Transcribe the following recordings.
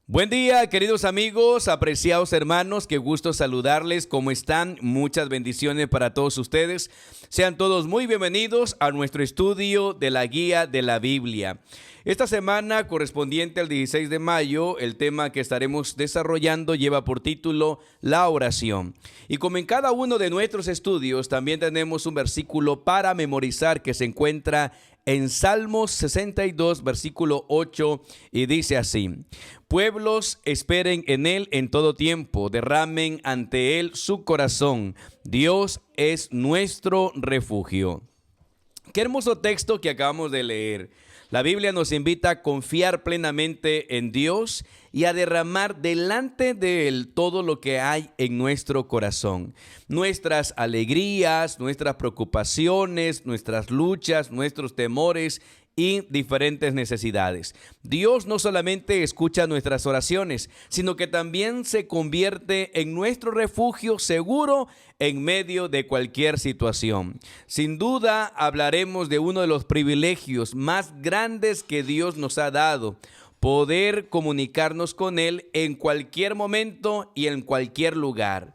Buen día, queridos amigos, apreciados hermanos, qué gusto saludarles. ¿Cómo están? Muchas bendiciones para todos ustedes. Sean todos muy bienvenidos a nuestro estudio de la guía de la Biblia. Esta semana, correspondiente al 16 de mayo, el tema que estaremos desarrollando lleva por título La oración. Y como en cada uno de nuestros estudios, también tenemos un versículo para memorizar que se encuentra en Salmos 62, versículo 8, y dice así: Pueblos esperen en Él en todo tiempo, derramen ante Él su corazón. Dios es nuestro refugio. Qué hermoso texto que acabamos de leer. La Biblia nos invita a confiar plenamente en Dios y a derramar delante de Él todo lo que hay en nuestro corazón. Nuestras alegrías, nuestras preocupaciones, nuestras luchas, nuestros temores y diferentes necesidades. Dios no solamente escucha nuestras oraciones, sino que también se convierte en nuestro refugio seguro en medio de cualquier situación. Sin duda hablaremos de uno de los privilegios más grandes que Dios nos ha dado: poder comunicarnos con Él en cualquier momento y en cualquier lugar.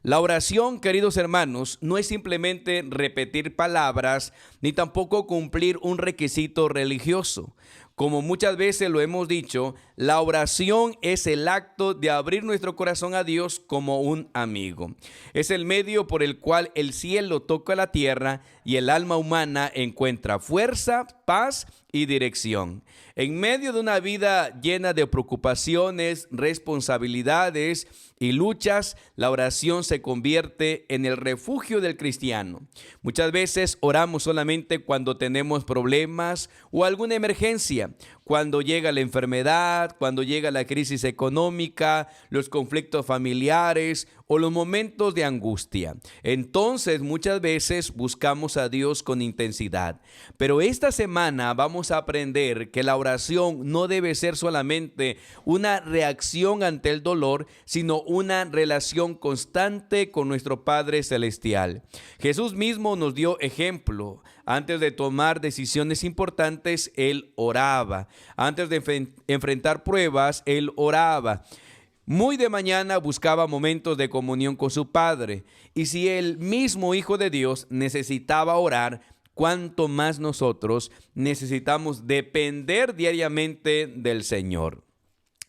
La oración, queridos hermanos, no es simplemente repetir palabras, ni tampoco cumplir un requisito religioso. Como muchas veces lo hemos dicho, la oración es el acto de abrir nuestro corazón a Dios como un amigo. Es el medio por el cual el cielo toca la tierra y el alma humana encuentra fuerza, paz y dirección. En medio de una vida llena de preocupaciones, responsabilidades y luchas, la oración se convierte en el refugio del cristiano. Muchas veces oramos solamente cuando tenemos problemas o alguna emergencia, cuando llega la enfermedad, cuando llega la crisis económica, los conflictos familiares o los momentos de angustia. Entonces, muchas veces buscamos a Dios con intensidad. Pero esta semana vamos a aprender que la oración no debe ser solamente una reacción ante el dolor, sino una relación constante con nuestro Padre Celestial. Jesús mismo nos dio ejemplo. Antes de tomar decisiones importantes, Él oraba. Antes de enfrentar pruebas, Él oraba. Muy de mañana buscaba momentos de comunión con su Padre. Y si el mismo Hijo de Dios necesitaba orar, ¿cuánto más nosotros necesitamos depender diariamente del Señor?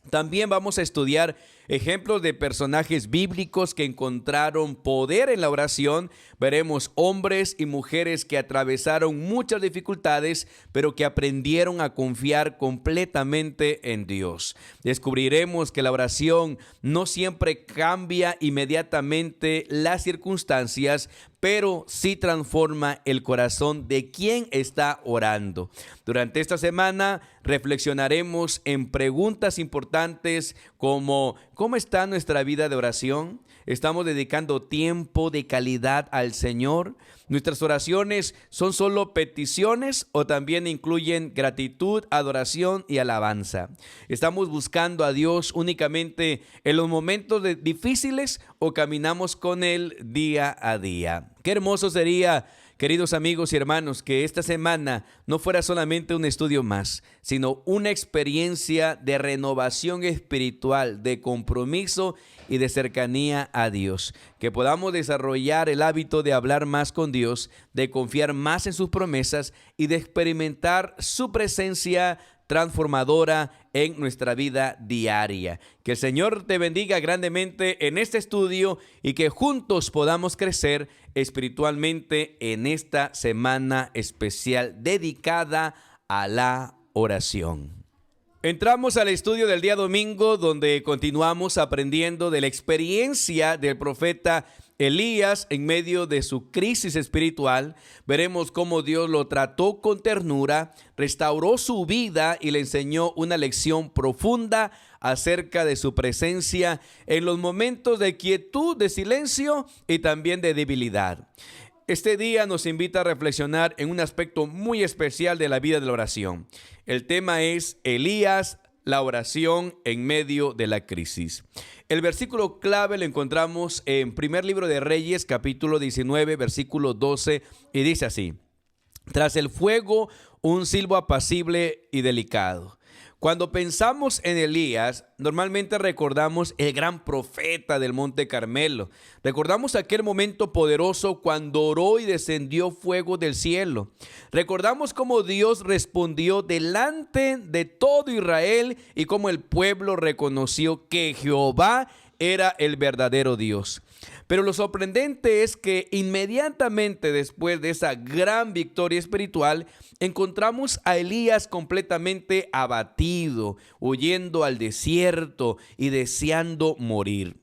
También vamos a estudiar ejemplos de personajes bíblicos que encontraron poder en la oración. Veremos hombres y mujeres que atravesaron muchas dificultades, pero que aprendieron a confiar completamente en Dios. Descubriremos que la oración no siempre cambia inmediatamente las circunstancias, pero sí transforma el corazón de quien está orando. Durante esta semana reflexionaremos en preguntas importantes como: ¿cómo está nuestra vida de oración? ¿Estamos dedicando tiempo de calidad al Señor? ¿Nuestras oraciones son solo peticiones o también incluyen gratitud, adoración y alabanza? ¿Estamos buscando a Dios únicamente en los momentos difíciles o caminamos con Él día a día? Qué hermoso sería, queridos amigos y hermanos, que esta semana no fuera solamente un estudio más, sino una experiencia de renovación espiritual, de compromiso y de cercanía a Dios. Que podamos desarrollar el hábito de hablar más con Dios, de confiar más en sus promesas y de experimentar su presencia transformadora en nuestra vida diaria. Que el Señor te bendiga grandemente en este estudio y que juntos podamos crecer espiritualmente en esta semana especial dedicada a la oración. Entramos al estudio del día domingo, donde continuamos aprendiendo de la experiencia del profeta Elías en medio de su crisis espiritual. Veremos cómo Dios lo trató con ternura, restauró su vida y le enseñó una lección profunda acerca de su presencia en los momentos de quietud, de silencio y también de debilidad. Este día nos invita a reflexionar en un aspecto muy especial de la vida de la oración. El tema es Elías, la oración en medio de la crisis. El versículo clave lo encontramos en Primer Libro de Reyes, capítulo 19, versículo 12, y dice así: Tras el fuego, un silbo apacible y delicado. Cuando pensamos en Elías, normalmente recordamos el gran profeta del Monte Carmelo. Recordamos aquel momento poderoso cuando oró y descendió fuego del cielo. Recordamos cómo Dios respondió delante de todo Israel y cómo el pueblo reconoció que Jehová era el verdadero Dios. Pero lo sorprendente es que inmediatamente después de esa gran victoria espiritual, encontramos a Elías completamente abatido, huyendo al desierto y deseando morir.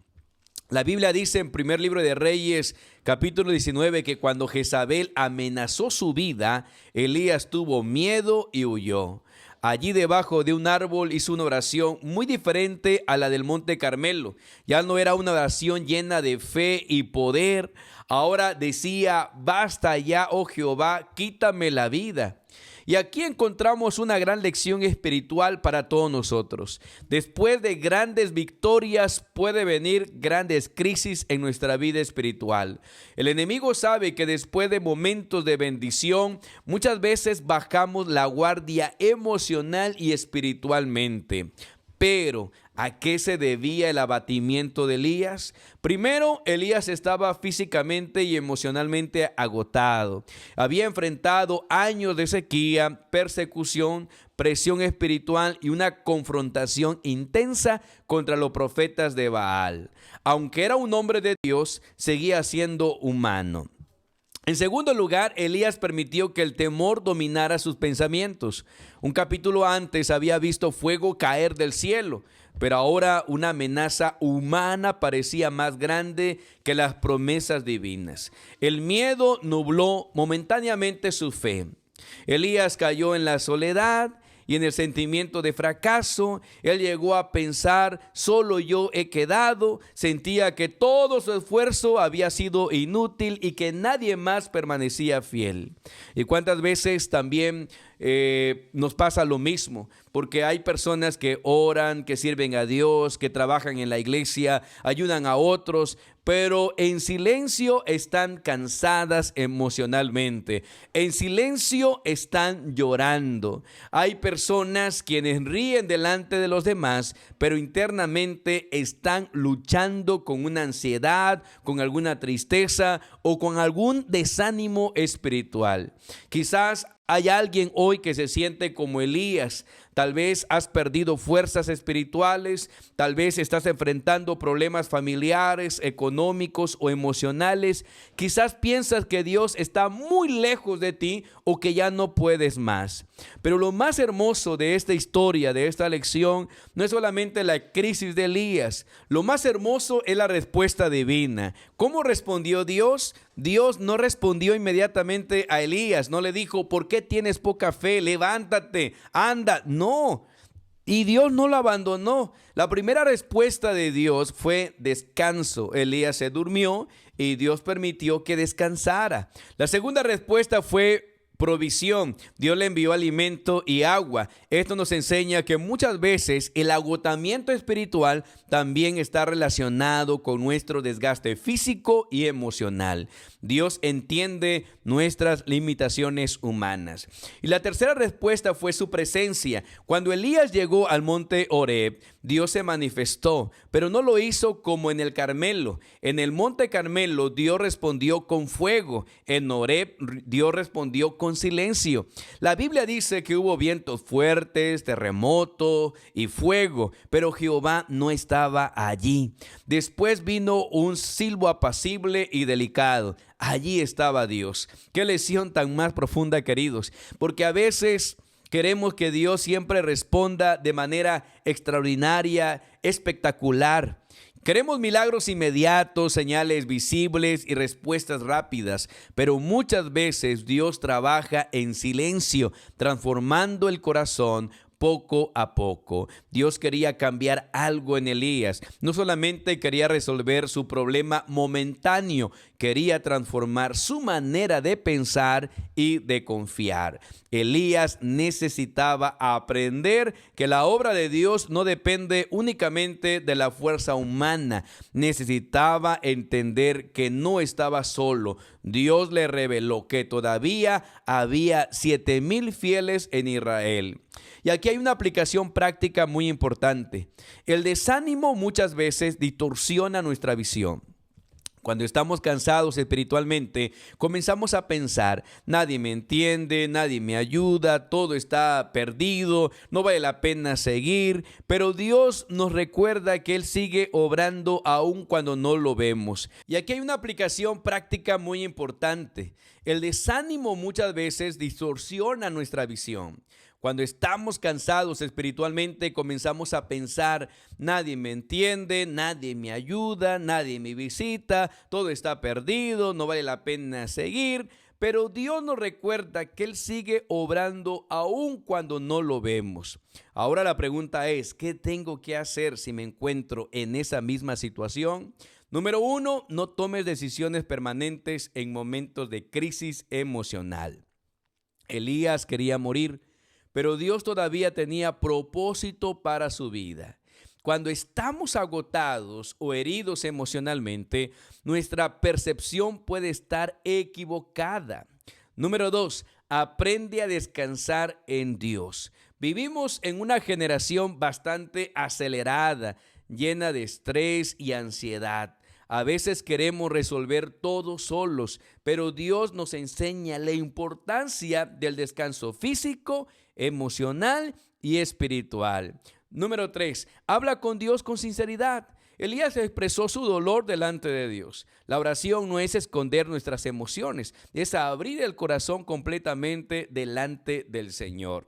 La Biblia dice en primer libro de Reyes, capítulo 19, que cuando Jezabel amenazó su vida, Elías tuvo miedo y huyó. Allí debajo de un árbol hizo una oración muy diferente a la del Monte Carmelo. Ya no era una oración llena de fe y poder. Ahora decía: basta ya, oh Jehová, quítame la vida. Y aquí encontramos una gran lección espiritual para todos nosotros. Después de grandes victorias puede venir grandes crisis en nuestra vida espiritual. El enemigo sabe que después de momentos de bendición, muchas veces bajamos la guardia emocional y espiritualmente. Pero, ¿a qué se debía el abatimiento de Elías? Primero, Elías estaba físicamente y emocionalmente agotado. Había enfrentado años de sequía, persecución, presión espiritual y una confrontación intensa contra los profetas de Baal. Aunque era un hombre de Dios, seguía siendo humano. En segundo lugar, Elías permitió que el temor dominara sus pensamientos. Un capítulo antes había visto fuego caer del cielo, pero ahora una amenaza humana parecía más grande que las promesas divinas. El miedo nubló momentáneamente su fe. Elías cayó en la soledad y en el sentimiento de fracaso. Él llegó a pensar: solo yo he quedado. Sentía que todo su esfuerzo había sido inútil y que nadie más permanecía fiel. Y cuántas veces también nos pasa lo mismo, porque hay personas que oran, que sirven a Dios, que trabajan en la iglesia, ayudan a otros, pero en silencio están cansadas emocionalmente. En silencio están llorando. Hay personas quienes ríen delante de los demás, pero internamente están luchando con una ansiedad, con alguna tristeza o con algún desánimo espiritual. Quizás hay alguien hoy que se siente como Elías. Tal vez has perdido fuerzas espirituales, tal vez estás enfrentando problemas familiares, económicos o emocionales. Quizás piensas que Dios está muy lejos de ti o que ya no puedes más. Pero lo más hermoso de esta historia, de esta lección, no es solamente la crisis de Elías. Lo más hermoso es la respuesta divina. ¿Cómo respondió Dios? Dios no respondió inmediatamente a Elías, no le dijo: ¿por qué tienes poca fe? Levántate, anda. No, y Dios no lo abandonó. La primera respuesta de Dios fue descanso. Elías se durmió y Dios permitió que descansara. La segunda respuesta fue provisión. Dios le envió alimento y agua. Esto nos enseña que muchas veces el agotamiento espiritual también está relacionado con nuestro desgaste físico y emocional. Dios entiende nuestras limitaciones humanas. Y la tercera respuesta fue su presencia. Cuando Elías llegó al monte Horeb, Dios se manifestó, pero no lo hizo como en el Carmelo. En el monte Carmelo, Dios respondió con fuego. En Horeb, Dios respondió con silencio. La Biblia dice que hubo vientos fuertes, terremoto y fuego, pero Jehová no estaba allí. Después vino un silbo apacible y delicado. Allí estaba Dios. Qué lección tan más profunda, queridos, porque a veces queremos que Dios siempre responda de manera extraordinaria, espectacular. Queremos milagros inmediatos, señales visibles y respuestas rápidas, pero muchas veces Dios trabaja en silencio, transformando el corazón poco a poco. Dios quería cambiar algo en Elías. No solamente quería resolver su problema momentáneo, quería transformar su manera de pensar y de confiar. Elías necesitaba aprender que la obra de Dios no depende únicamente de la fuerza humana. Necesitaba entender que no estaba solo. Dios le reveló que todavía había 7,000 fieles en Israel. Y aquí hay una aplicación práctica muy importante. El desánimo muchas veces distorsiona nuestra visión. Cuando estamos cansados espiritualmente, comenzamos a pensar, nadie me entiende, nadie me ayuda, todo está perdido, no vale la pena seguir, pero Dios nos recuerda que Él sigue obrando aun cuando no lo vemos. Y aquí hay una aplicación práctica muy importante. El desánimo muchas veces distorsiona nuestra visión. Cuando estamos cansados espiritualmente, comenzamos a pensar, nadie me entiende, nadie me ayuda, nadie me visita, todo está perdido, no vale la pena seguir. Pero Dios nos recuerda que Él sigue obrando aun cuando no lo vemos. Ahora la pregunta es, ¿qué tengo que hacer si me encuentro en esa misma situación? Número 1, no tomes decisiones permanentes en momentos de crisis emocional. Elías quería morir, pero Dios todavía tenía propósito para su vida. Cuando estamos agotados o heridos emocionalmente, nuestra percepción puede estar equivocada. Número 2, aprende a descansar en Dios. Vivimos en una generación bastante acelerada, llena de estrés y ansiedad. A veces queremos resolver todo solos, pero Dios nos enseña la importancia del descanso físico, emocional y espiritual. Número 3, habla con Dios con sinceridad. Elías expresó su dolor delante de Dios. La oración no es esconder nuestras emociones, es abrir el corazón completamente delante del Señor.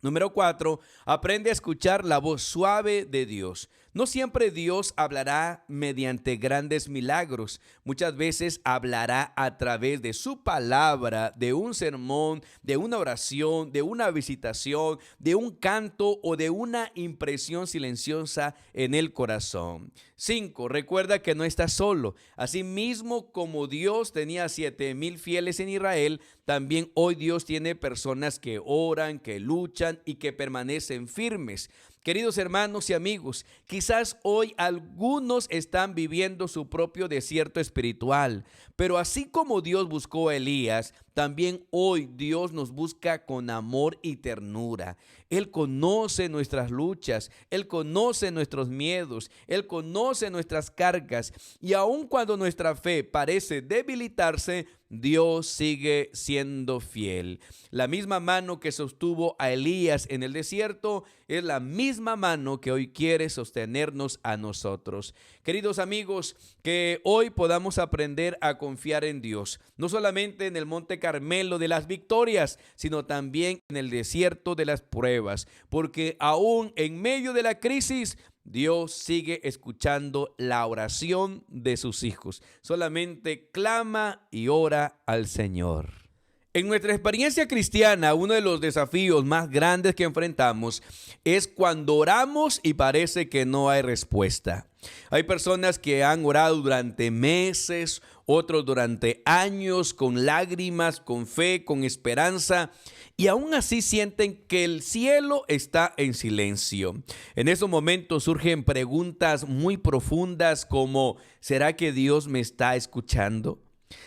Número 4, aprende a escuchar la voz suave de Dios. No siempre Dios hablará mediante grandes milagros. Muchas veces hablará a través de su palabra, de un sermón, de una oración, de una visitación, de un canto o de una impresión silenciosa en el corazón. 5, recuerda que no estás solo. Asimismo, como Dios tenía 7,000 fieles en Israel, también hoy Dios tiene personas que oran, que luchan y que permanecen firmes. Queridos hermanos y amigos, quizás hoy algunos están viviendo su propio desierto espiritual, pero así como Dios buscó a Elías, también hoy Dios nos busca con amor y ternura. Él conoce nuestras luchas, Él conoce nuestros miedos, Él conoce nuestras cargas, y aun cuando nuestra fe parece debilitarse, Dios sigue siendo fiel. La misma mano que sostuvo a Elías en el desierto es la misma mano que hoy quiere sostenernos a nosotros. Queridos amigos, que hoy podamos aprender a confiar en Dios, no solamente en el Monte Carmelo de las victorias, sino también en el desierto de las pruebas, porque aún en medio de la crisis, Dios sigue escuchando la oración de sus hijos. Solamente clama y ora al Señor. En nuestra experiencia cristiana, uno de los desafíos más grandes que enfrentamos es cuando oramos y parece que no hay respuesta. Hay personas que han orado durante meses, otros durante años, con lágrimas, con fe, con esperanza, y aún así sienten que el cielo está en silencio. En esos momentos surgen preguntas muy profundas como, ¿será que Dios me está escuchando?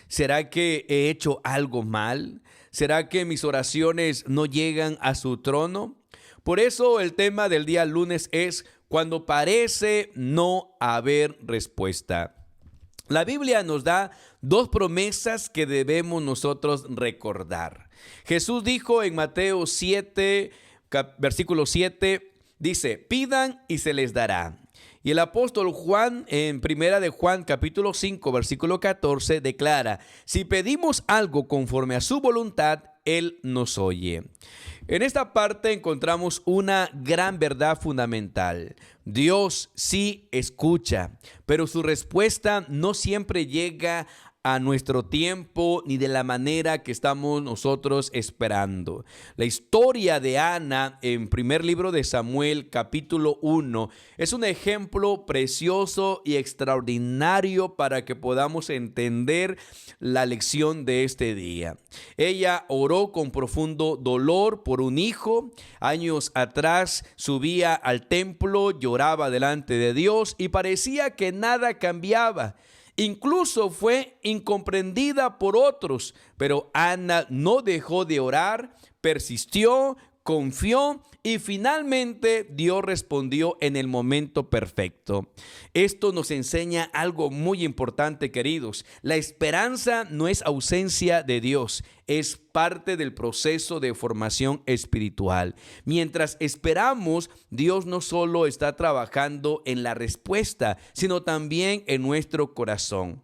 ¿Será que he hecho algo mal? ¿Será que mis oraciones no llegan a su trono? Por eso el tema del día lunes es cuando parece no haber respuesta. La Biblia nos da dos promesas que debemos nosotros recordar. Jesús dijo en Mateo 7, versículo 7, dice, pidan y se les dará. Y el apóstol Juan, en primera de Juan, capítulo 5, versículo 14, declara, si pedimos algo conforme a su voluntad, Él nos oye. En esta parte encontramos una gran verdad fundamental. Dios sí escucha, pero su respuesta no siempre llega a nuestro tiempo ni de la manera que estamos nosotros esperando. La historia de Ana en primer libro de Samuel, capítulo 1, es un ejemplo precioso y extraordinario para que podamos entender la lección de este día. Ella oró con profundo dolor por un hijo. Años atrás subía al templo, lloraba delante de Dios y parecía que nada cambiaba. Incluso fue incomprendida por otros, pero Ana no dejó de orar, persistió, confió y finalmente Dios respondió en el momento perfecto. Esto nos enseña algo muy importante, queridos. La esperanza no es ausencia de Dios, es parte del proceso de formación espiritual. Mientras esperamos, Dios no solo está trabajando en la respuesta, sino también en nuestro corazón.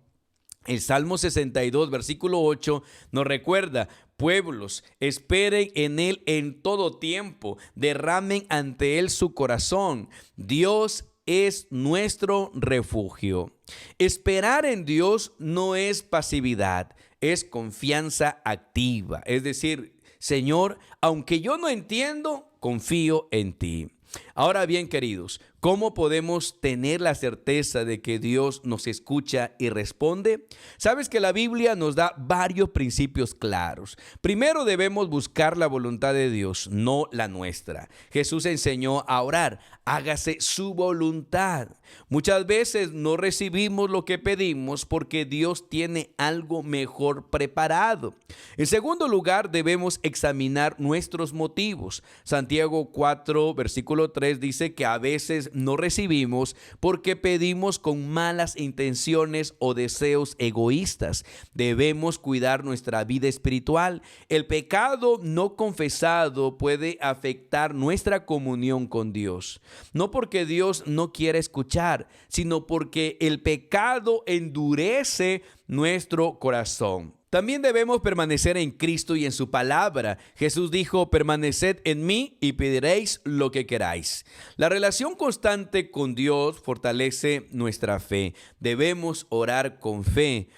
El Salmo 62, versículo 8 nos recuerda: pueblos, esperen en Él en todo tiempo, derramen ante Él su corazón. Dios es nuestro refugio. Esperar en Dios no es pasividad, es confianza activa. Es decir, Señor, aunque yo no entiendo, confío en ti. Ahora bien, queridos, ¿cómo podemos tener la certeza de que Dios nos escucha y responde? Sabes que la Biblia nos da varios principios claros. Primero, debemos buscar la voluntad de Dios, no la nuestra. Jesús enseñó a orar: hágase su voluntad. Muchas veces no recibimos lo que pedimos porque Dios tiene algo mejor preparado. En segundo lugar, debemos examinar nuestros motivos. Santiago 4, versículo 3 dice que a veces no recibimos porque pedimos con malas intenciones o deseos egoístas. Debemos cuidar nuestra vida espiritual. El pecado no confesado puede afectar nuestra comunión con Dios. No porque Dios no quiera escuchar, sino porque el pecado endurece nuestro corazón. También debemos permanecer en Cristo y en su palabra. Jesús dijo: permaneced en mí y pediréis lo que queráis. La relación constante con Dios fortalece nuestra fe. Debemos orar con fe.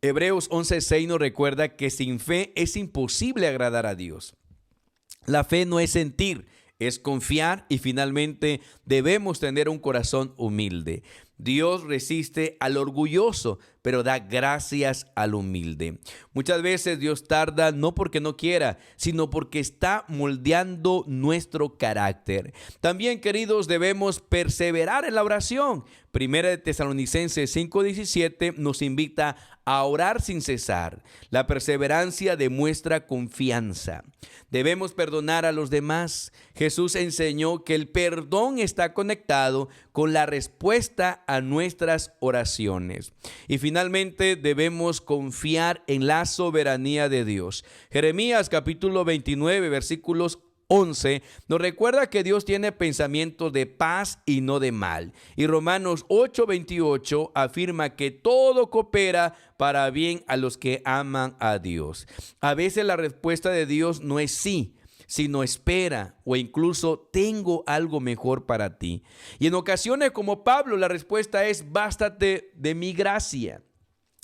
Hebreos 11:6 nos recuerda que sin fe es imposible agradar a Dios. La fe no es sentir, es confiar, y finalmente debemos tener un corazón humilde. Dios resiste al orgulloso, pero da gracias al humilde. Muchas veces Dios tarda no porque no quiera, sino porque está moldeando nuestro carácter. También, queridos, debemos perseverar en la oración. Primera de Tesalonicenses 5:17 nos invita a orar sin cesar. La perseverancia demuestra confianza. Debemos perdonar a los demás. Jesús enseñó que el perdón está conectado con la respuesta a nuestras oraciones. Y finalmente debemos confiar en la soberanía de Dios. Jeremías capítulo 29, versículos 11 nos recuerda que Dios tiene pensamientos de paz y no de mal. Y Romanos 8:28 afirma que todo coopera para bien a los que aman a Dios. A veces la respuesta de Dios no es sí, sino espera o incluso tengo algo mejor para ti. Y en ocasiones, como Pablo, la respuesta es: bástate de mi gracia.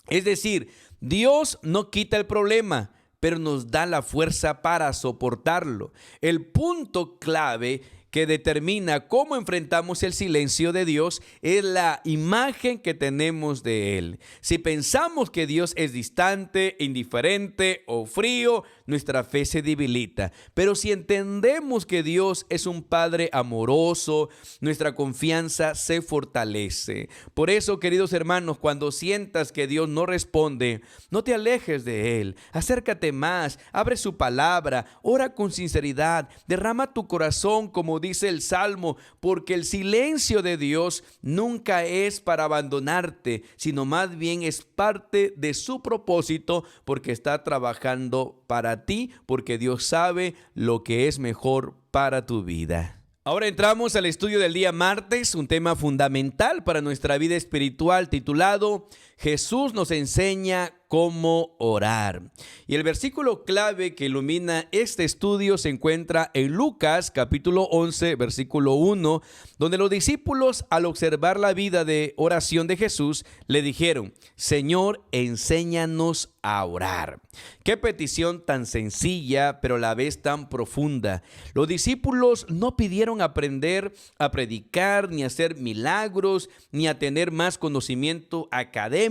Es decir, Dios no quita el problema, pero nos da la fuerza para soportarlo. El punto clave que determina cómo enfrentamos el silencio de Dios es la imagen que tenemos de Él. Si pensamos que Dios es distante, indiferente o frío, nuestra fe se debilita. Pero si entendemos que Dios es un Padre amoroso, nuestra confianza se fortalece. Por eso, queridos hermanos, cuando sientas que Dios no responde, no te alejes de Él. Acércate más, abre su palabra, ora con sinceridad, derrama tu corazón como dice el Salmo, porque el silencio de Dios nunca es para abandonarte, sino más bien es parte de su propósito, porque está trabajando para ti, porque Dios sabe lo que es mejor para tu vida. Ahora entramos al estudio del día martes, un tema fundamental para nuestra vida espiritual titulado Jesús nos enseña cómo orar. Y el versículo clave que ilumina este estudio se encuentra en Lucas capítulo 11, versículo 1, donde los discípulos, al observar la vida de oración de Jesús, le dijeron: Señor, enséñanos a orar. Qué petición tan sencilla, pero a la vez tan profunda. Los discípulos no pidieron aprender a predicar, ni a hacer milagros, ni a tener más conocimiento académico.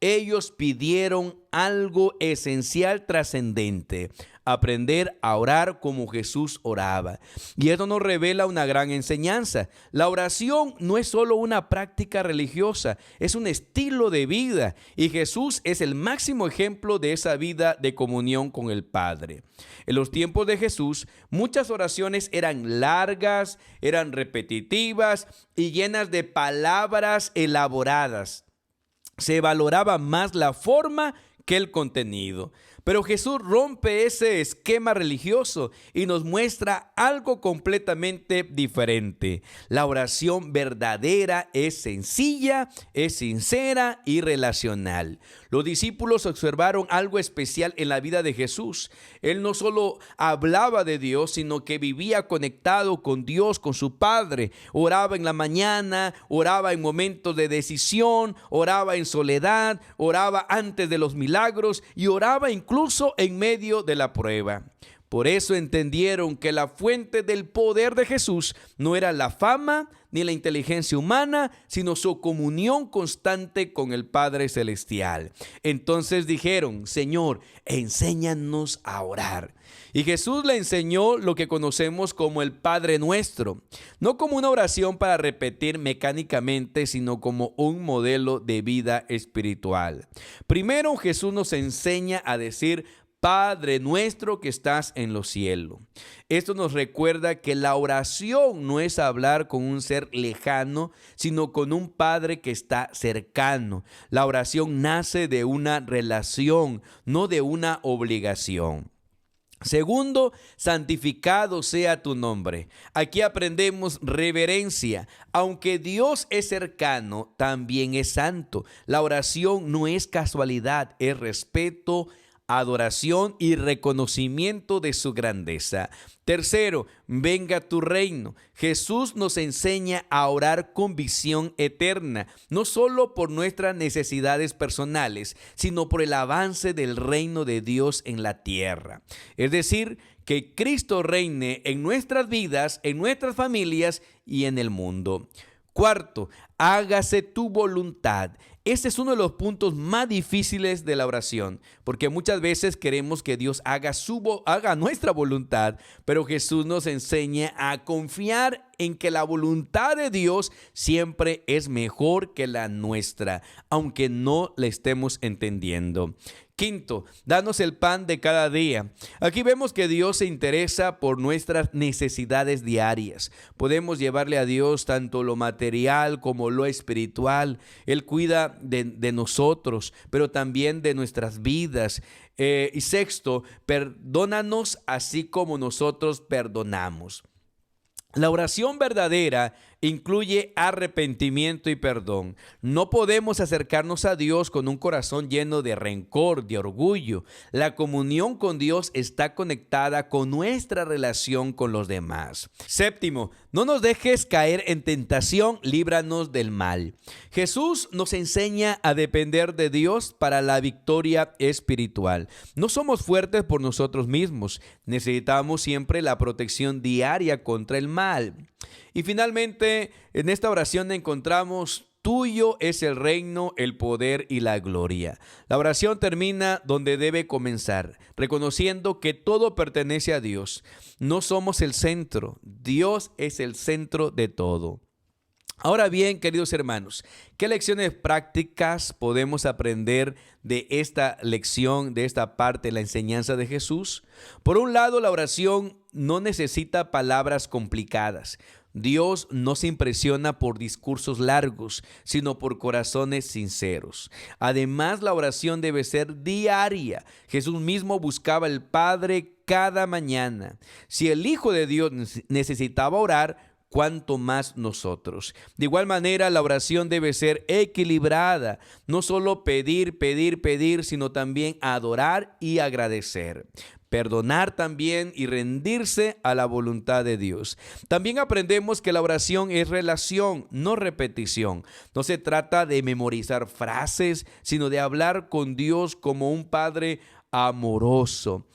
ellos pidieron algo esencial, trascendente: aprender a orar como Jesús oraba. Y esto nos revela una gran enseñanza. La oración no es solo una práctica religiosa, es un estilo de vida. Y Jesús es el máximo ejemplo de esa vida de comunión con el Padre. En los tiempos de Jesús, muchas oraciones eran largas, eran repetitivas y llenas de palabras elaboradas. Se valoraba más la forma que el contenido. Pero Jesús rompe ese esquema religioso y nos muestra algo completamente diferente. La oración verdadera es sencilla, es sincera y relacional. Los discípulos observaron algo especial en la vida de Jesús. Él no solo hablaba de Dios, sino que vivía conectado con Dios, con su Padre. Oraba en la mañana, oraba en momentos de decisión, oraba en soledad, oraba antes de los milagros y oraba incluso en medio de la prueba. Por eso entendieron que la fuente del poder de Jesús no era la fama ni la inteligencia humana, sino su comunión constante con el Padre Celestial. Entonces dijeron: Señor, enséñanos a orar. Y Jesús le enseñó lo que conocemos como el Padre Nuestro, no como una oración para repetir mecánicamente, sino como un modelo de vida espiritual. Primero, Jesús nos enseña a decir: Padre nuestro que estás en los cielos. Esto nos recuerda que la oración no es hablar con un ser lejano, sino con un Padre que está cercano. La oración nace de una relación, no de una obligación. Segundo, santificado sea tu nombre. Aquí aprendemos reverencia. Aunque Dios es cercano, también es santo. La oración no es casualidad, es respeto, adoración y reconocimiento de su grandeza. Tercero, venga tu reino. Jesús nos enseña a orar con visión eterna, no solo por nuestras necesidades personales, sino por el avance del reino de Dios en la tierra. Es decir, que Cristo reine en nuestras vidas, en nuestras familias y en el mundo. Cuarto, hágase tu voluntad. Este es uno de los puntos más difíciles de la oración, porque muchas veces queremos que Dios haga nuestra voluntad, pero Jesús nos enseña a confiar en que la voluntad de Dios siempre es mejor que la nuestra, aunque no la estemos entendiendo. Quinto, danos el pan de cada día. Aquí vemos que Dios se interesa por nuestras necesidades diarias. Podemos llevarle a Dios tanto lo material como lo espiritual. Él cuida de nosotros, pero también de nuestras vidas. Y sexto, perdónanos así como nosotros perdonamos. La oración verdadera incluye arrepentimiento y perdón. No podemos acercarnos a Dios con un corazón lleno de rencor, de orgullo. La comunión con Dios está conectada con nuestra relación con los demás. Séptimo, no nos dejes caer en tentación, líbranos del mal. Jesús nos enseña a depender de Dios para la victoria espiritual. No somos fuertes por nosotros mismos. Necesitamos siempre la protección diaria contra el mal. Y finalmente, en esta oración encontramos: tuyo es el reino, el poder y la gloria. La oración termina donde debe comenzar, reconociendo que todo pertenece a Dios. No somos el centro, Dios es el centro de todo. Ahora bien, queridos hermanos, ¿qué lecciones prácticas podemos aprender de esta lección, de esta parte de la enseñanza de Jesús? Por un lado, la oración no necesita palabras complicadas. Dios no se impresiona por discursos largos, sino por corazones sinceros. Además, la oración debe ser diaria. Jesús mismo buscaba al Padre cada mañana. Si el Hijo de Dios necesitaba orar, cuánto más nosotros. De igual manera, la oración debe ser equilibrada, no solo pedir, sino también adorar y agradecer. Perdonar también y rendirse a la voluntad de Dios. También aprendemos que la oración es relación, no repetición. No se trata de memorizar frases, sino de hablar con Dios como un Padre amoroso.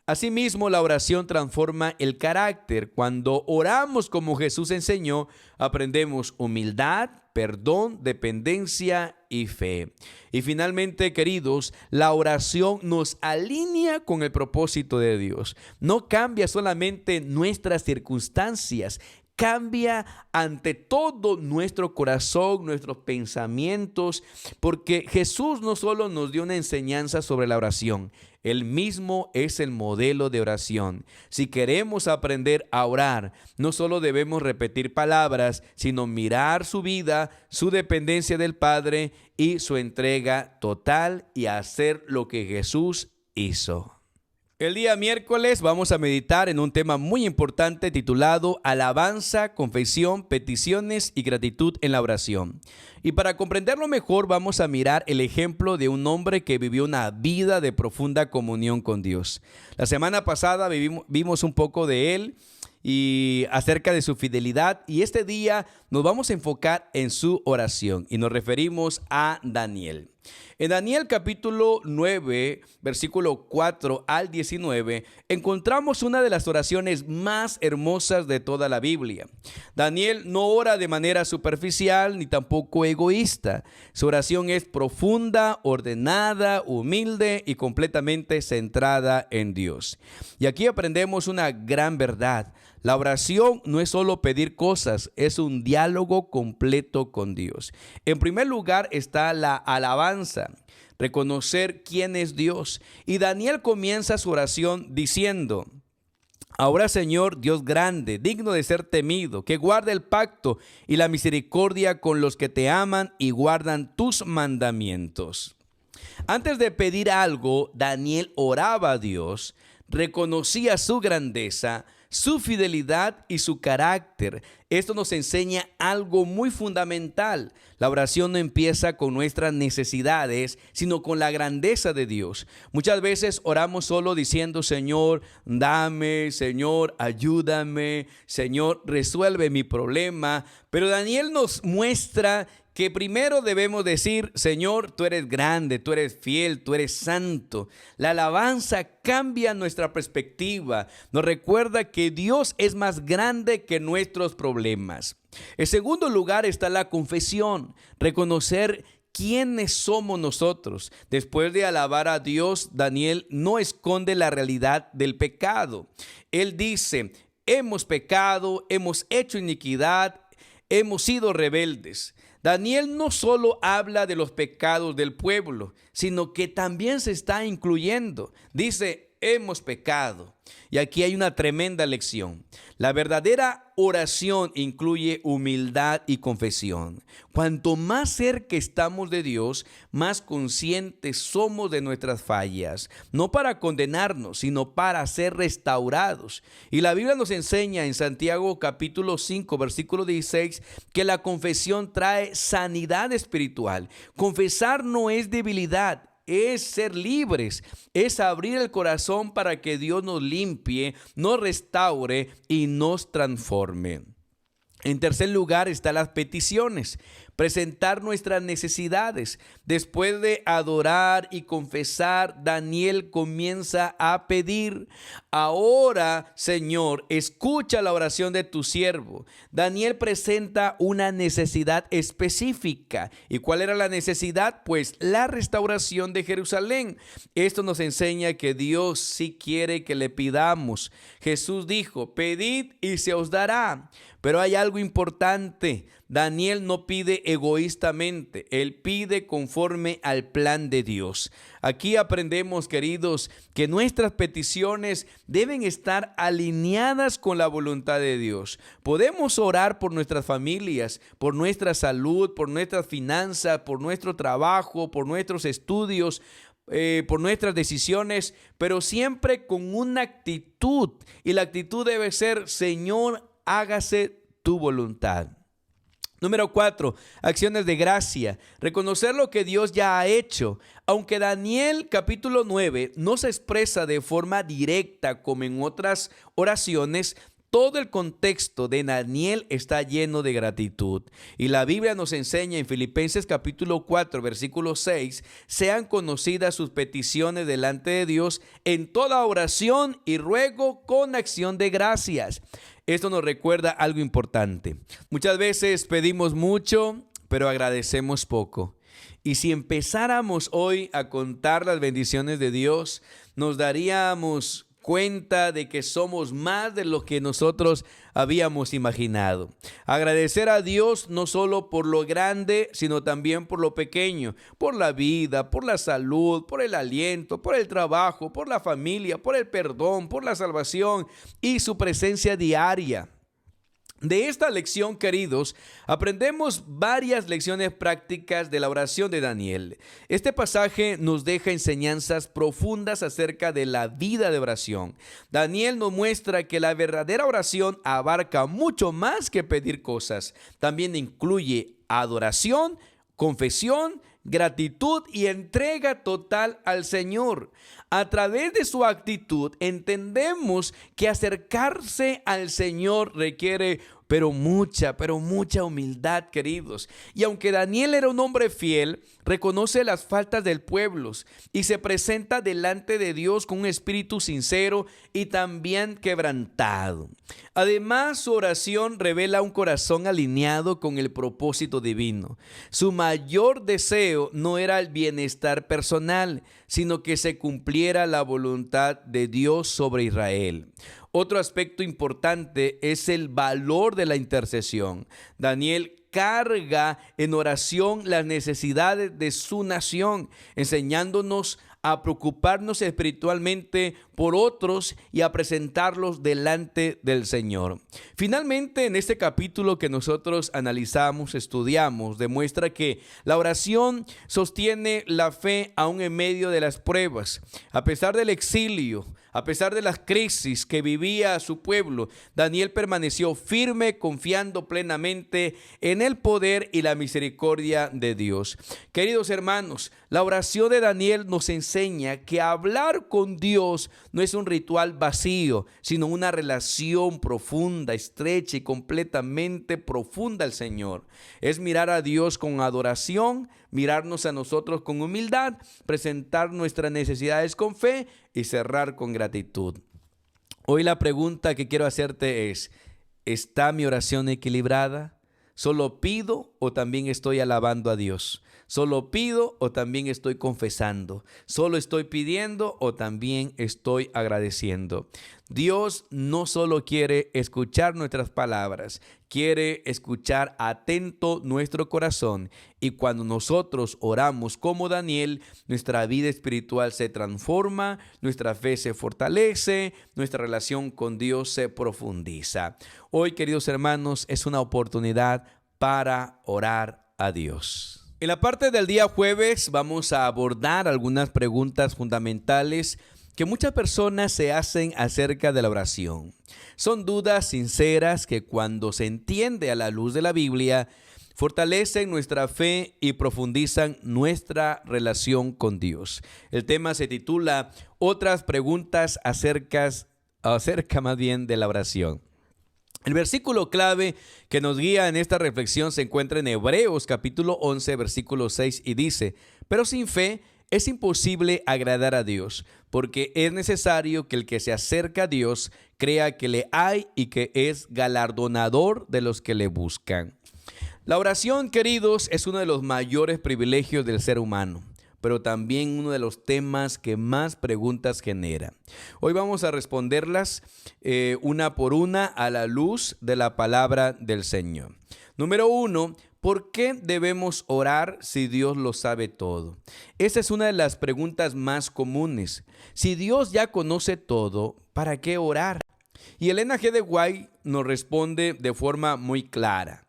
Asimismo, la oración transforma el carácter. Cuando oramos como Jesús enseñó, aprendemos humildad, perdón, dependencia y fe. Y finalmente, queridos, la oración nos alinea con el propósito de Dios. No cambia solamente nuestras circunstancias, cambia ante todo nuestro corazón, nuestros pensamientos, porque Jesús no solo nos dio una enseñanza sobre la oración, Él mismo es el modelo de oración. Si queremos aprender a orar, no solo debemos repetir palabras, sino mirar su vida, su dependencia del Padre y su entrega total y hacer lo que Jesús hizo. El día miércoles vamos a meditar en un tema muy importante titulado Alabanza, confesión, peticiones y gratitud en la oración. Y para comprenderlo mejor vamos a mirar el ejemplo de un hombre que vivió una vida de profunda comunión con Dios. La semana pasada vimos un poco de él y acerca de su fidelidad, y este día nos vamos a enfocar en su oración y nos referimos a Daniel. En Daniel capítulo 9, versículo 4 al 19, encontramos una de las oraciones más hermosas de toda la Biblia. Daniel no ora de manera superficial ni tampoco egoísta. Su oración es profunda, ordenada, humilde y completamente centrada en Dios. Y aquí aprendemos una gran verdad. La oración no es solo pedir cosas, es un diálogo completo con Dios. En primer lugar está la alabanza, reconocer quién es Dios. Y Daniel comienza su oración diciendo: Ahora, Señor, Dios grande, digno de ser temido, que guarda el pacto y la misericordia con los que te aman y guardan tus mandamientos. Antes de pedir algo, Daniel oraba a Dios, reconocía su grandeza, su fidelidad y su carácter. Esto nos enseña algo muy fundamental. La oración no empieza con nuestras necesidades, sino con la grandeza de Dios. Muchas veces oramos solo diciendo: Señor, dame, Señor, ayúdame, Señor, resuelve mi problema. Pero Daniel nos muestra que primero debemos decir: Señor, tú eres grande, tú eres fiel, tú eres santo. La alabanza cambia nuestra perspectiva. Nos recuerda que Dios es más grande que nuestros problemas. En segundo lugar está la confesión, reconocer ¿quiénes somos nosotros? Después de alabar a Dios, Daniel no esconde la realidad del pecado. Él dice: hemos pecado, hemos hecho iniquidad, hemos sido rebeldes. Daniel no solo habla de los pecados del pueblo, sino que también se está incluyendo. Dice: hemos pecado. Y aquí hay una tremenda lección. La verdadera oración incluye humildad y confesión. Cuanto más cerca estamos de Dios, más conscientes somos de nuestras fallas, no para condenarnos, sino para ser restaurados. Y la Biblia nos enseña en Santiago capítulo 5, versículo 16, que la confesión trae sanidad espiritual. Confesar no es debilidad, es ser libres, es abrir el corazón para que Dios nos limpie, nos restaure y nos transforme. En tercer lugar están las peticiones, presentar nuestras necesidades. Después de adorar y confesar, Daniel comienza a pedir: ahora, Señor, escucha la oración de tu siervo. Daniel presenta una necesidad específica. ¿Y cuál era la necesidad? Pues la restauración de Jerusalén. Esto nos enseña que Dios sí quiere que le pidamos. Jesús dijo: pedid y se os dará. Pero hay algo importante. Daniel no pide egoístamente, él pide conforme al plan de Dios. Aquí aprendemos, queridos, que nuestras peticiones deben estar alineadas con la voluntad de Dios. Podemos orar por nuestras familias, por nuestra salud, por nuestras finanzas, por nuestro trabajo, por nuestros estudios, por nuestras decisiones, pero siempre con una actitud. Y la actitud debe ser: Señor, hágase tu voluntad. Número 4, acciones de gracia. Reconocer lo que Dios ya ha hecho. Aunque Daniel capítulo 9 no se expresa de forma directa como en otras oraciones, todo el contexto de Daniel está lleno de gratitud. Y la Biblia nos enseña en Filipenses capítulo 4, versículo 6, sean conocidas sus peticiones delante de Dios en toda oración y ruego con acción de gracias. Esto nos recuerda algo importante. Muchas veces pedimos mucho, pero agradecemos poco. Y si empezáramos hoy a contar las bendiciones de Dios, nos daríamos cuenta de que somos más de lo que nosotros habíamos imaginado. Agradecer a Dios no solo por lo grande, sino también por lo pequeño, por la vida, por la salud, por el aliento, por el trabajo, por la familia, por el perdón, por la salvación y su presencia diaria. De esta lección, queridos, aprendemos varias lecciones prácticas de la oración de Daniel. Este pasaje nos deja enseñanzas profundas acerca de la vida de oración. Daniel nos muestra que la verdadera oración abarca mucho más que pedir cosas. También incluye adoración, confesión, gratitud y entrega total al Señor. A través de su actitud entendemos que acercarse al Señor requiere pero mucha humildad, queridos. Y aunque Daniel era un hombre fiel, reconoce las faltas del pueblo y se presenta delante de Dios con un espíritu sincero y también quebrantado. Además, su oración revela un corazón alineado con el propósito divino. Su mayor deseo no era el bienestar personal, sino que se cumpliera la voluntad de Dios sobre Israel. Otro aspecto importante es el valor de la intercesión. Daniel carga en oración las necesidades de su nación, enseñándonos a preocuparnos espiritualmente por otros y a presentarlos delante del Señor. Finalmente, en este capítulo que nosotros analizamos, estudiamos, demuestra que la oración sostiene la fe aún en medio de las pruebas. A pesar del exilio, a pesar de las crisis que vivía su pueblo, Daniel permaneció firme, confiando plenamente en el poder y la misericordia de Dios. Queridos hermanos, la oración de Daniel nos enseña que hablar con Dios no es un ritual vacío, sino una relación profunda, estrecha y completamente profunda al Señor. Es mirar a Dios con adoración, mirarnos a nosotros con humildad, presentar nuestras necesidades con fe y cerrar con gratitud. Hoy la pregunta que quiero hacerte es: ¿está mi oración equilibrada? ¿Solo pido o también estoy alabando a Dios? ¿Solo pido o también estoy confesando? ¿Solo estoy pidiendo o también estoy agradeciendo? Dios no solo quiere escuchar nuestras palabras, quiere escuchar atento nuestro corazón. Y cuando nosotros oramos como Daniel, nuestra vida espiritual se transforma, nuestra fe se fortalece, nuestra relación con Dios se profundiza. Hoy, queridos hermanos, es una oportunidad para orar a Dios. En la parte del día jueves vamos a abordar algunas preguntas fundamentales que muchas personas se hacen acerca de la oración. Son dudas sinceras que, cuando se entiende a la luz de la Biblia, fortalecen nuestra fe y profundizan nuestra relación con Dios. El tema se titula Otras preguntas acerca más bien de la oración. El versículo clave que nos guía en esta reflexión se encuentra en Hebreos capítulo 11, versículo 6 y dice: pero sin fe es imposible agradar a Dios, porque es necesario que el que se acerca a Dios crea que le hay y que es galardonador de los que le buscan. La oración, queridos, es uno de los mayores privilegios del ser humano, pero también uno de los temas que más preguntas genera. Hoy vamos a responderlas una por una a la luz de la palabra del Señor. Número 1, ¿por qué debemos orar si Dios lo sabe todo? Esa es una de las preguntas más comunes. Si Dios ya conoce todo, ¿para qué orar? Y Elena G. de White nos responde de forma muy clara.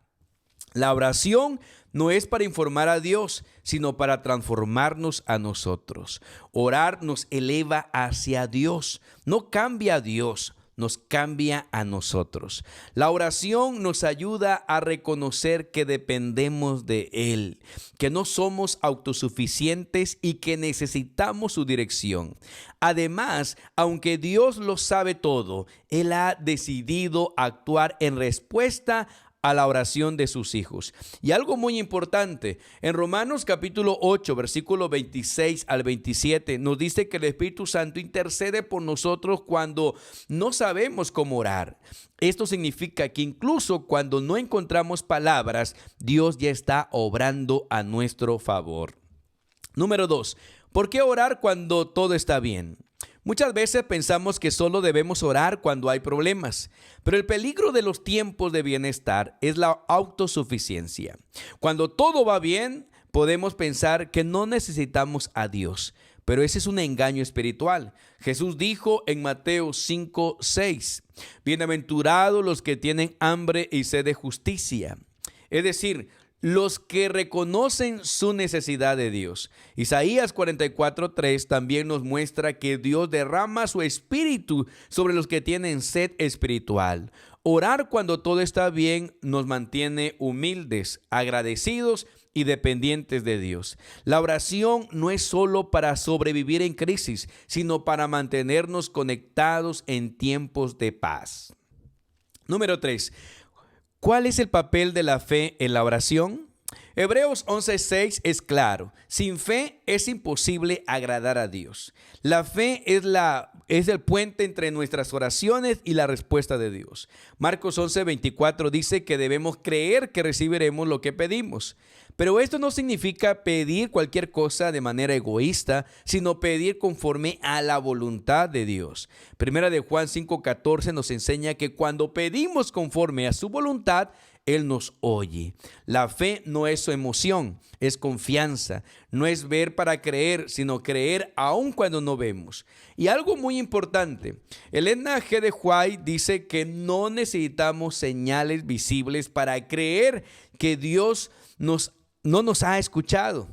La oración no es para informar a Dios, sino para transformarnos a nosotros. Orar nos eleva hacia Dios, no cambia a Dios, nos cambia a nosotros. La oración nos ayuda a reconocer que dependemos de Él, que no somos autosuficientes y que necesitamos su dirección. Además, aunque Dios lo sabe todo, Él ha decidido actuar en respuesta a la oración de sus hijos. Y algo muy importante, en Romanos capítulo 8, versículo 26 al 27, nos dice que el Espíritu Santo intercede por nosotros cuando no sabemos cómo orar. Esto significa que incluso cuando no encontramos palabras, Dios ya está obrando a nuestro favor. Número 2. ¿Por qué orar cuando todo está bien? Muchas veces pensamos que solo debemos orar cuando hay problemas, pero el peligro de los tiempos de bienestar es la autosuficiencia. Cuando todo va bien, podemos pensar que no necesitamos a Dios, pero ese es un engaño espiritual. Jesús dijo en Mateo 5:6, bienaventurados los que tienen hambre y sed de justicia. Es decir, los que reconocen su necesidad de Dios. Isaías 44:3 también nos muestra que Dios derrama su espíritu sobre los que tienen sed espiritual. Orar cuando todo está bien nos mantiene humildes, agradecidos y dependientes de Dios. La oración no es solo para sobrevivir en crisis, sino para mantenernos conectados en tiempos de paz. Número 3. ¿Cuál es el papel de la fe en la oración? Hebreos 11:6 es claro. Sin fe es imposible agradar a Dios. La fe es el puente entre nuestras oraciones y la respuesta de Dios. Marcos 11:24 dice que debemos creer que recibiremos lo que pedimos. Pero esto no significa pedir cualquier cosa de manera egoísta, sino pedir conforme a la voluntad de Dios. Primera de Juan 5:14 nos enseña que cuando pedimos conforme a su voluntad, Él nos oye. La fe no es su emoción, es confianza. No es ver para creer, sino creer aun cuando no vemos. Y algo muy importante, Elena G. de White dice que no necesitamos señales visibles para creer que Dios no nos ha escuchado.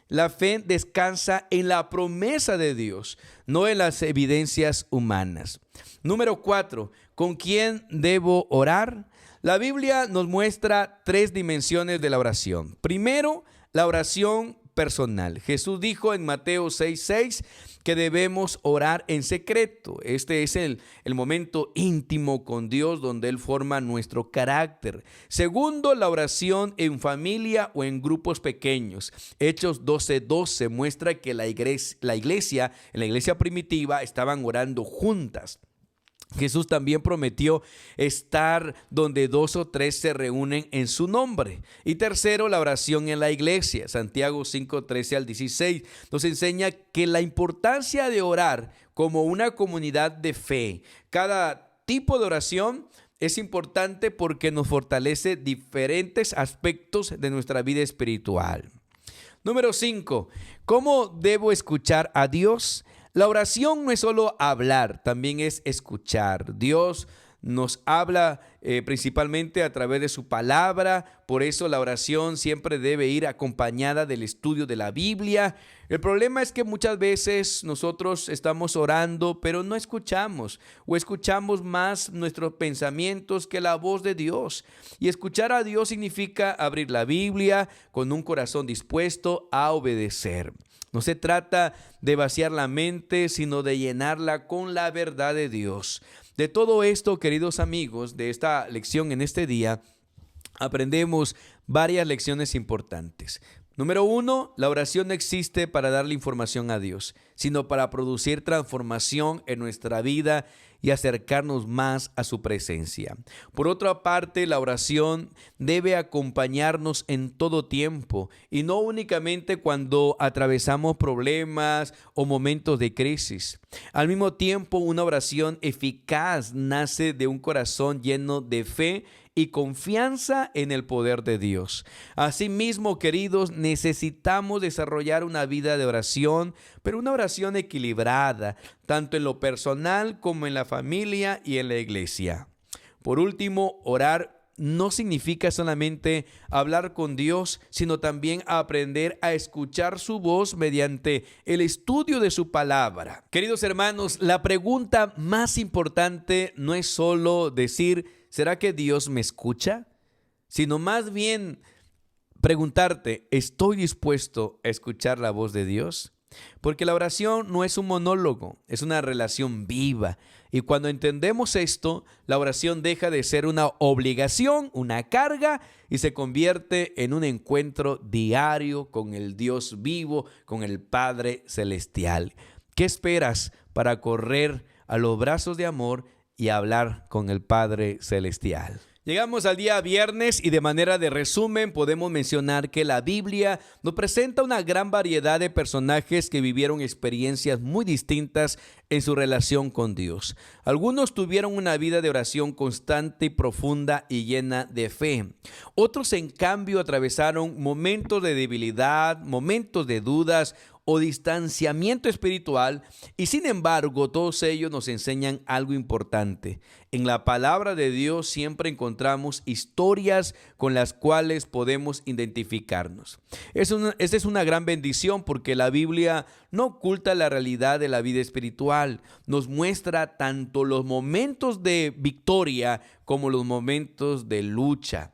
La fe descansa en la promesa de Dios, no en las evidencias humanas. Número 4. ¿Con quién debo orar? La Biblia nos muestra 3 dimensiones de la oración. Primero, la oración personal. Jesús dijo en Mateo 6:6 que debemos orar en secreto. Este es el momento íntimo con Dios donde Él forma nuestro carácter. Segundo, la oración en familia o en grupos pequeños. Hechos 12:12 muestra que en la iglesia primitiva estaban orando juntas. Jesús también prometió estar donde 2 o 3 se reúnen en su nombre. Y tercero, la oración en la iglesia. Santiago 5:13-16 nos enseña que la importancia de orar como una comunidad de fe. Cada tipo de oración es importante porque nos fortalece diferentes aspectos de nuestra vida espiritual. Número 5. ¿Cómo debo escuchar a Dios? La oración no es solo hablar, también es escuchar. Dios nos habla principalmente a través de su palabra, por eso la oración siempre debe ir acompañada del estudio de la Biblia. El problema es que muchas veces nosotros estamos orando, pero no escuchamos, o escuchamos más nuestros pensamientos que la voz de Dios. Y escuchar a Dios significa abrir la Biblia con un corazón dispuesto a obedecer. No se trata de vaciar la mente, sino de llenarla con la verdad de Dios. De todo esto, queridos amigos, de esta lección en este día, aprendemos varias lecciones importantes. Número 1, la oración no existe para darle información a Dios, sino para producir transformación en nuestra vida y acercarnos más a su presencia. Por otra parte, la oración debe acompañarnos en todo tiempo y no únicamente cuando atravesamos problemas o momentos de crisis. Al mismo tiempo, una oración eficaz nace de un corazón lleno de fe y confianza en el poder de Dios. Asimismo, queridos, necesitamos desarrollar una vida de oración, pero una oración equilibrada, tanto en lo personal como en la familia y en la iglesia. Por último, orar no significa solamente hablar con Dios, sino también aprender a escuchar su voz mediante el estudio de su palabra. Queridos hermanos, la pregunta más importante no es solo decir, ¿será que Dios me escucha? Sino más bien preguntarte, ¿estoy dispuesto a escuchar la voz de Dios? Porque la oración no es un monólogo, es una relación viva. Y cuando entendemos esto, la oración deja de ser una obligación, una carga, y se convierte en un encuentro diario con el Dios vivo, con el Padre Celestial. ¿Qué esperas para correr a los brazos de amor y hablar con el Padre Celestial? Llegamos al día viernes y de manera de resumen podemos mencionar que la Biblia nos presenta una gran variedad de personajes que vivieron experiencias muy distintas en su relación con Dios. Algunos tuvieron una vida de oración constante y profunda y llena de fe. Otros, en cambio, atravesaron momentos de debilidad, momentos de dudas o distanciamiento espiritual, y sin embargo todos ellos nos enseñan algo importante. En la palabra de Dios siempre encontramos historias con las cuales podemos identificarnos. Esta es una gran bendición porque la Biblia no oculta la realidad de la vida espiritual. Nos muestra tanto los momentos de victoria como los momentos de lucha.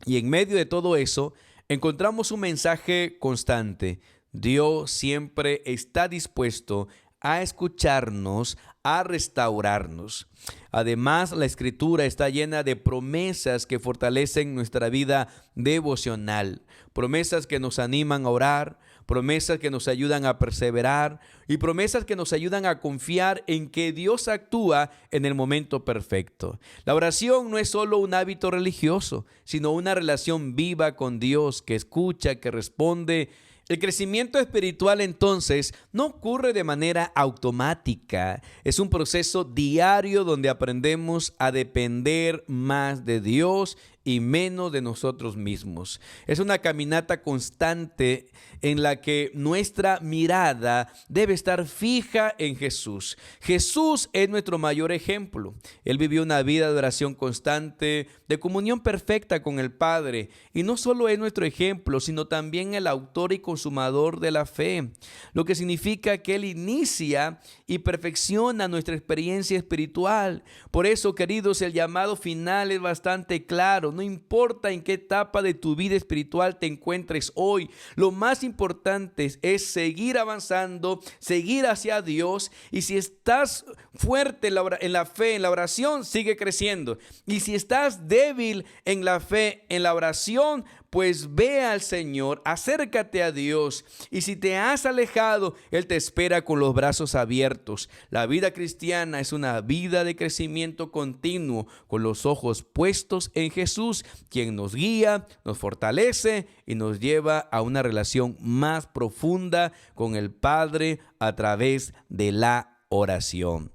Y en medio de todo eso encontramos un mensaje constante. Dios siempre está dispuesto a escucharnos, a restaurarnos. Además, la Escritura está llena de promesas que fortalecen nuestra vida devocional, promesas que nos animan a orar, promesas que nos ayudan a perseverar y promesas que nos ayudan a confiar en que Dios actúa en el momento perfecto. La oración no es solo un hábito religioso, sino una relación viva con Dios que escucha, que responde. El crecimiento espiritual entonces no ocurre de manera automática, es un proceso diario donde aprendemos a depender más de Dios y menos de nosotros mismos. Es una caminata constante en la que nuestra mirada debe estar fija en Jesús. Jesús es nuestro mayor ejemplo. Él vivió una vida de oración constante, de comunión perfecta con el Padre. Y no solo es nuestro ejemplo, sino también el autor y consumador de la fe. Lo que significa que Él inicia y perfecciona nuestra experiencia espiritual. Por eso, queridos, el llamado final es bastante claro. No importa en qué etapa de tu vida espiritual te encuentres hoy, lo más importante es seguir avanzando, seguir hacia Dios. Y si estás fuerte en la fe, en la oración, sigue creciendo. Y si estás débil en la fe, en la oración, pues ve al Señor, acércate a Dios. Y si te has alejado, Él te espera con los brazos abiertos. La vida cristiana es una vida de crecimiento continuo, con los ojos puestos en Jesús, quien nos guía, nos fortalece y nos lleva a una relación más profunda con el Padre a través de la oración.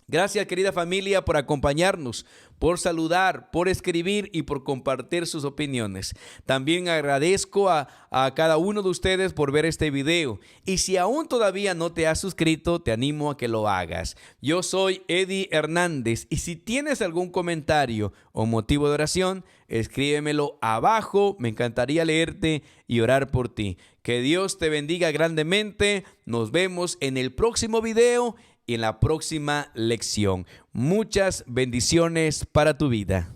Gracias, querida familia, por acompañarnos, por saludar, por escribir y por compartir sus opiniones. También agradezco a cada uno de ustedes por ver este video. Y si aún todavía no te has suscrito, te animo a que lo hagas. Yo soy Eddie Hernández y si tienes algún comentario o motivo de oración, escríbemelo abajo. Me encantaría leerte y orar por ti. Que Dios te bendiga grandemente. Nos vemos en el próximo video y en la próxima lección. Muchas bendiciones para tu vida.